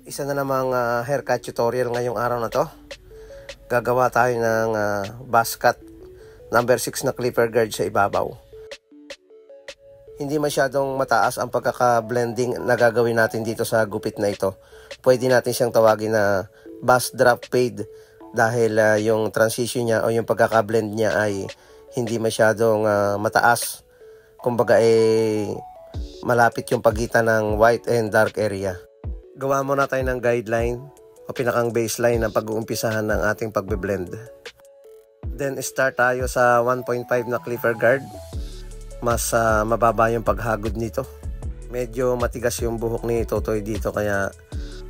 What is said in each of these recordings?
Isa na namang haircut tutorial ngayong araw na to. Gagawa tayo ng buzz cut number 6 na clipper guard sa ibabaw. Hindi masyadong mataas ang pagkaka-blending na gagawin natin dito sa gupit na ito. Pwede natin siyang tawagin na buzz drop fade dahil yung transition niya o yung pagkaka-blend niya ay hindi masyadong mataas. Kumbaga malapit yung pagitan ng white and dark area. Gawa muna tayo ng guideline o pinakang baseline ng pag-uumpisahan ng ating pagbe-blend. Then start tayo sa 1.5 na clipper guard. Mas mababa yung paghagod nito. Medyo matigas yung buhok ni Totoy dito kaya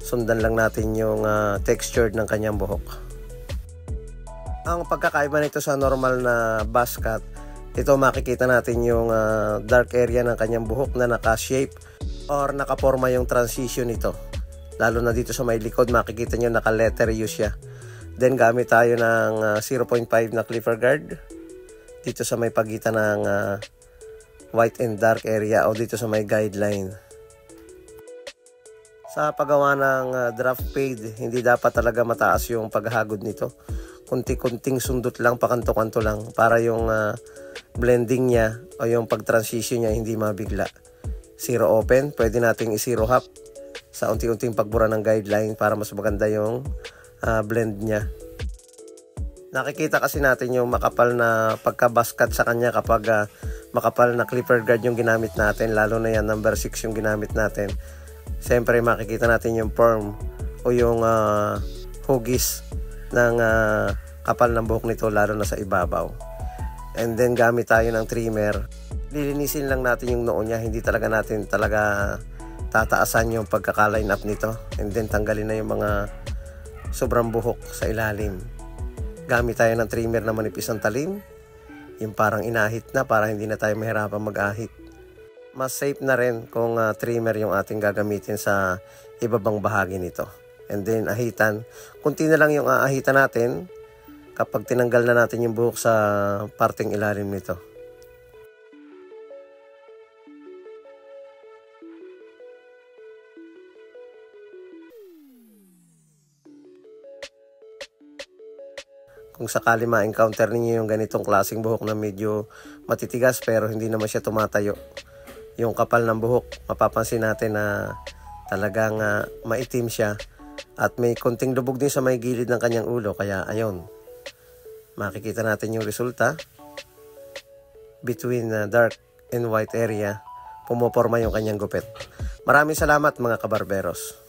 sundan lang natin yung texture ng kanyang buhok. Ang pagkakaiba nito sa normal na buzz cut, ito makikita natin yung dark area ng kanyang buhok na naka-shape or nakaporma yung transition nito. Lalo na dito sa may likod, makikita nyo naka-letter U siya. Then gamit tayo ng 0.5 na clipper guard dito sa may pagitan ng white and dark area o dito sa may guideline. Sa paggawa ng draft fade, hindi dapat talaga mataas yung paghagod nito. Kunti-kunting sundot lang, pakanto-kanto lang para yung blending niya o yung pag-transition niya hindi mabigla. Zero open, pwede nating i-zero half sa unti-unting pagbura ng guideline para mas maganda yung blend niya. Nakikita kasi natin yung makapal na pagka-buzz cut sa kanya kapag makapal na clipper guard yung ginamit natin, lalo na yan number 6 yung ginamit natin. Siyempre makikita natin yung form o yung hugis ng kapal ng buhok nito, lalo na sa ibabaw. And then gamit tayo ng trimmer. Lilinisin lang natin yung noo niya, hindi talaga natin tataasan yung pagkaka-line up nito. And then tanggalin na yung mga sobrang buhok sa ilalim. Gamit tayo ng trimmer na manipis ang talim, yung parang inahit na para hindi na tayo mahirapan mag-ahit. Mas safe na rin kung trimmer yung ating gagamitin sa ibabang bahagi nito. And then ahitan, kunti na lang yung aahitan natin kapag tinanggal na natin yung buhok sa parteng ilalim nito. Kung sakali ma-encounter ninyo yung ganitong klaseng buhok na medyo matitigas pero hindi naman siya tumatayo, yung kapal ng buhok, mapapansin natin na talagang maitim siya at may konting lubog din sa may gilid ng kanyang ulo. Kaya ayun, makikita natin yung resulta between dark and white area. Pumoporma yung kanyang gupit. Maraming salamat mga kabarberos.